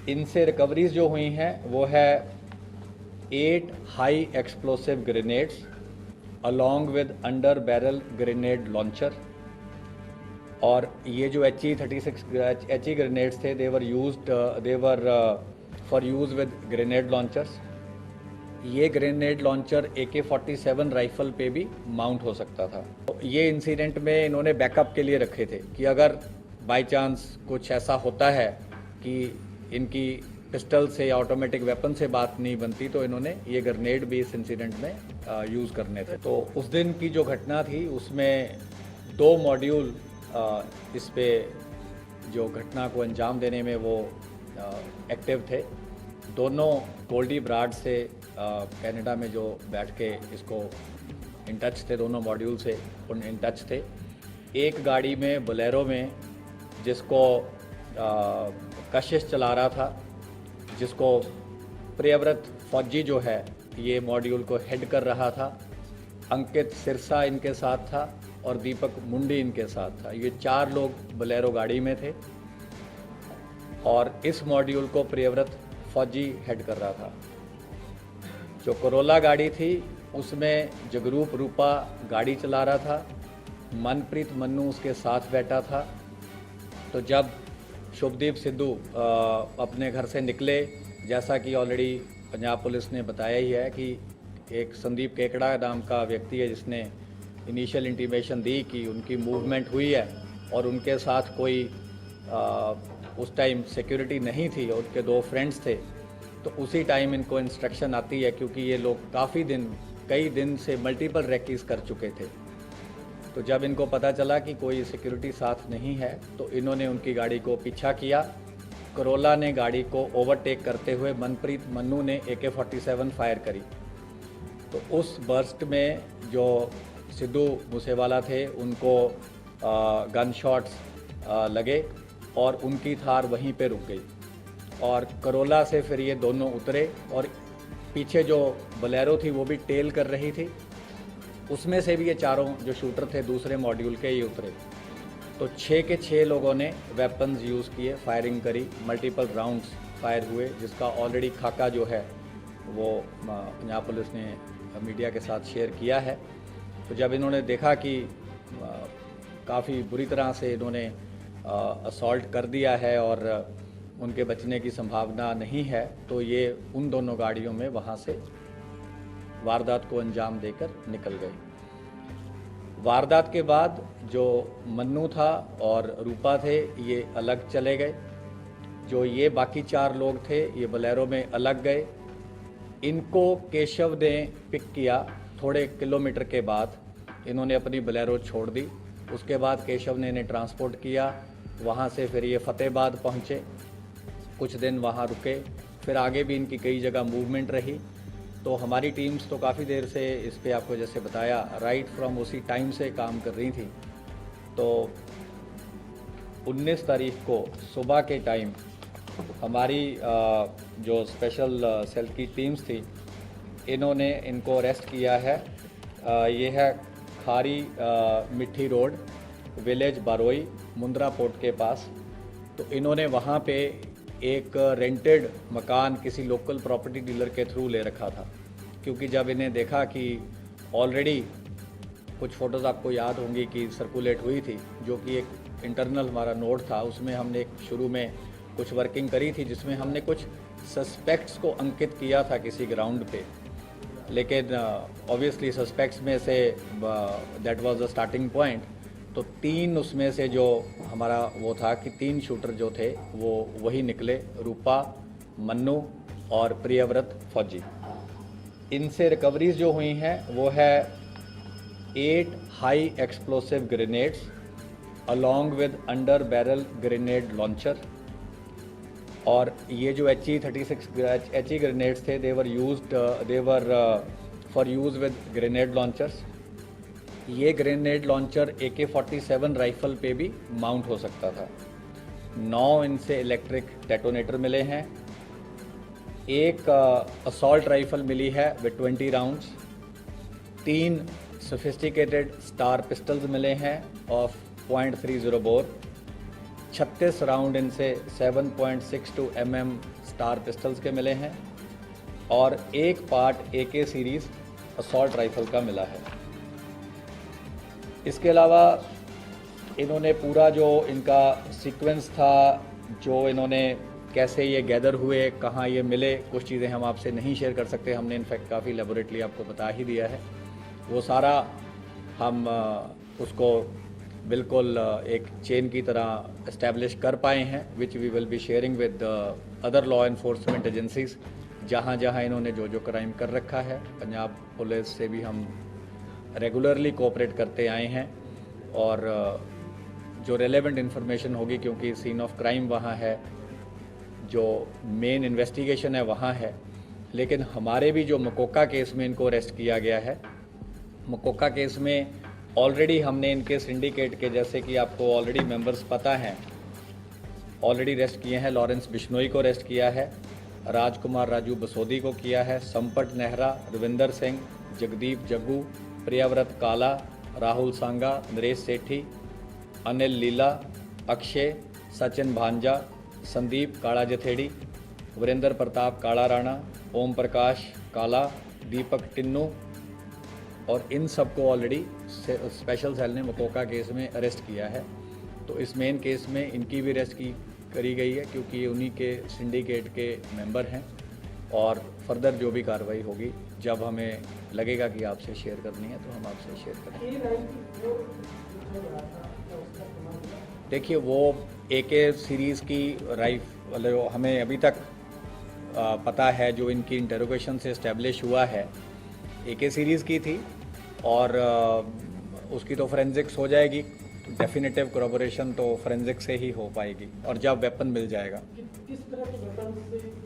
इनसे रिकवरीज जो हुई हैं वो है 8 high explosive grenades along with under barrel grenade launcher. और ये जो HE ग्रेनेड्स थे they were for use with grenade launchers. ये ग्रेनेड लॉन्चर AK-47 राइफल पे भी माउंट हो सकता था। तो ये इंसिडेंट में इन्होंने बैकअप के लिए रखे थे कि अगर बाय चांस कुछ ऐसा होता है कि इनकी पिस्टल से या ऑटोमेटिक वेपन से बात नहीं बनती तो इन्होंने ये ग्रेनेड भी इस इंसिडेंट में यूज़ करने थे। तो उस दिन की जो घटना थी उसमें 2 मॉड्यूल इस पे जो घटना को अंजाम देने में वो एक्टिव थे। दोनों गोल्डी ब्राड से कनाडा में जो बैठ के इसको इन टच थे, दोनों मॉड्यूल से इन टच थे। एक गाड़ी में बोलेरो में जिसको कशिश चला रहा था, जिसको प्रियव्रत फौजी जो है ये मॉड्यूल को हेड कर रहा था। अंकित सिरसा इनके साथ था और दीपक मुंडी इनके साथ था। ये 4 लोग बोलेरो गाड़ी में थे और इस मॉड्यूल को प्रियव्रत फौजी हेड कर रहा था। जो कोरोला गाड़ी थी उसमें जगरूप रूपा गाड़ी चला रहा था, मनप्रीत मन्नू उसके साथ बैठा था। तो जब शुभदीप सिद्धू अपने घर से निकले, जैसा कि ऑलरेडी पंजाब पुलिस ने बताया ही है कि एक संदीप केकड़ा नाम का व्यक्ति है जिसने इनिशियल इंटीमेशन दी कि उनकी मूवमेंट हुई है और उनके साथ कोई उस टाइम सिक्योरिटी नहीं थी और उनके 2 फ्रेंड्स थे। तो उसी टाइम इनको इंस्ट्रक्शन आती है, क्योंकि ये लोग कई दिन से मल्टीपल रेकीज कर चुके थे। तो जब इनको पता चला कि कोई सिक्योरिटी साथ नहीं है तो इन्होंने उनकी गाड़ी को पीछा किया। कोरोला ने गाड़ी को ओवरटेक करते हुए मनप्रीत मन्नू ने AK-47 फायर करी। तो उस बर्स्ट में जो सिद्धू मूसेवाला थे उनको गन शॉट्स लगे और उनकी थार वहीं पे रुक गई। और कोरोला से फिर ये दोनों उतरे और पीछे जो बोलेरो थी वो भी टेल कर रही थी, उसमें से भी ये चारों जो शूटर थे दूसरे मॉड्यूल के ये उतरे। तो 6 के 6 लोगों ने वेपन्स यूज़ किए, फायरिंग करी, मल्टीपल राउंड्स फायर हुए, जिसका ऑलरेडी खाका जो है वो पंजाब पुलिस ने मीडिया के साथ शेयर किया है। तो जब इन्होंने देखा कि काफ़ी बुरी तरह से इन्होंने असॉल्ट कर दिया है और उनके बचने की संभावना नहीं है, तो ये उन दोनों गाड़ियों में वहाँ से वारदात को अंजाम देकर निकल गए। वारदात के बाद जो मन्नू था और रूपा थे ये अलग चले गए। जो ये बाकी 4 लोग थे ये बोलेरो में अलग गए। इनको केशव ने पिक किया। थोड़े किलोमीटर के बाद इन्होंने अपनी बोलेरो छोड़ दी। उसके बाद केशव ने इन्हें ट्रांसपोर्ट किया। वहाँ से फिर ये फतेहाबाद पहुँचे, कुछ दिन वहाँ रुके, फिर आगे भी इनकी कई जगह मूवमेंट रही। तो हमारी टीम्स तो काफ़ी देर से इस पे आपको जैसे बताया राइट फ्रॉम उसी टाइम से काम कर रही थी। तो 19 तारीख को सुबह के टाइम हमारी जो स्पेशल सेल की टीम्स थी इन्होंने इनको अरेस्ट किया है। ये है खारी मिट्टी रोड, विलेज बारोई, मुंद्रा पोर्ट के पास। तो इन्होंने वहाँ पे एक रेंटेड मकान किसी लोकल प्रॉपर्टी डीलर के थ्रू ले रखा था, क्योंकि जब इन्हें देखा कि ऑलरेडी कुछ फ़ोटोज़ आपको याद होंगी कि सर्कुलेट हुई थी, जो कि एक इंटरनल हमारा नोट था, उसमें हमने एक शुरू में कुछ वर्किंग करी थी जिसमें हमने कुछ सस्पेक्ट्स को अंकित किया था किसी ग्राउंड पे। लेकिन ऑब्वियसली सस्पेक्ट्स में say that was the starting point. तो 3 उसमें से जो हमारा वो था कि 3 शूटर जो थे वो वही निकले, रूपा, मन्नू और प्रियव्रत फौजी। इनसे रिकवरीज जो हुई हैं वो है 8 high explosive grenades along with under barrel grenade launcher. और ये जो HE ग्रेनेड्स थे they were for use with grenade launchers. ये ग्रेनेड लॉन्चर AK-47 राइफल पे भी माउंट हो सकता था। 9 इनसे इलेक्ट्रिक डेटोनेटर मिले हैं। एक असॉल्ट राइफल मिली है with 20 rounds. 3 sophisticated star pistols मिले हैं ऑफ .30 बोर। 36 राउंड इनसे 7.62 mm स्टार पिस्टल्स के मिले हैं और एक part AK series assault rifle का मिला है। इसके अलावा इन्होंने पूरा जो इनका सीक्वेंस था, जो इन्होंने कैसे ये गैदर हुए, कहाँ ये मिले, कुछ चीज़ें हम आपसे नहीं शेयर कर सकते। हमने इनफैक्ट काफ़ी लेबोरेटली आपको बता ही दिया है। वो सारा हम उसको बिल्कुल एक चेन की तरह इस्टेब्लिश कर पाए हैं, which we will be sharing with other law enforcement agencies. जहाँ जहाँ इन्होंने जो जो क्राइम कर रखा है, पंजाब पुलिस से भी हम रेगुलरली कोऑपरेट करते आए हैं और जो रेलेवेंट इन्फॉर्मेशन होगी, क्योंकि सीन ऑफ क्राइम वहाँ है, जो मेन इन्वेस्टिगेशन है वहाँ है, लेकिन हमारे भी जो मकोका केस में इनको अरेस्ट किया गया है, मकोका केस में ऑलरेडी हमने इनके सिंडिकेट के, जैसे कि आपको ऑलरेडी मेंबर्स पता हैं, ऑलरेडी अरेस्ट किए हैं। लॉरेंस बिश्नोई को अरेस्ट किया है, राजकुमार राजू बसोदी को किया है, संपट नेहरा, रविंदर सिंह, जगदीप जग्गू, प्रियव्रत काला, राहुल सांगा, नरेश सेठी, अनिल लीला, अक्षय, सचिन भांजा, संदीप काला जथेड़ी, वीरेंद्र प्रताप काला राणा, ओम प्रकाश काला, दीपक टिन्नू, और इन सबको ऑलरेडी स्पेशल सेल ने मकोका केस में अरेस्ट किया है। तो इस मेन केस में इनकी भी अरेस्ट करी गई है, क्योंकि ये उन्हीं के सिंडिकेट के मेंबर हैं। और फर्दर जो भी कार्रवाई होगी, जब हमें लगेगा कि आपसे शेयर करनी है, तो हम आपसे शेयर करेंगे। देखिए, वो AK सीरीज़ की राइफल हमें अभी तक पता है, जो इनकी इंटरोगेशन से इस्टेब्लिश हुआ है, AK सीरीज़ की थी और उसकी तो फोरेंसिक्स हो जाएगी। डेफिनेटिव corroboration तो फोरेंसिक्स से ही हो पाएगी, और जब वेपन मिल जाएगा। किस तरह के वेपन से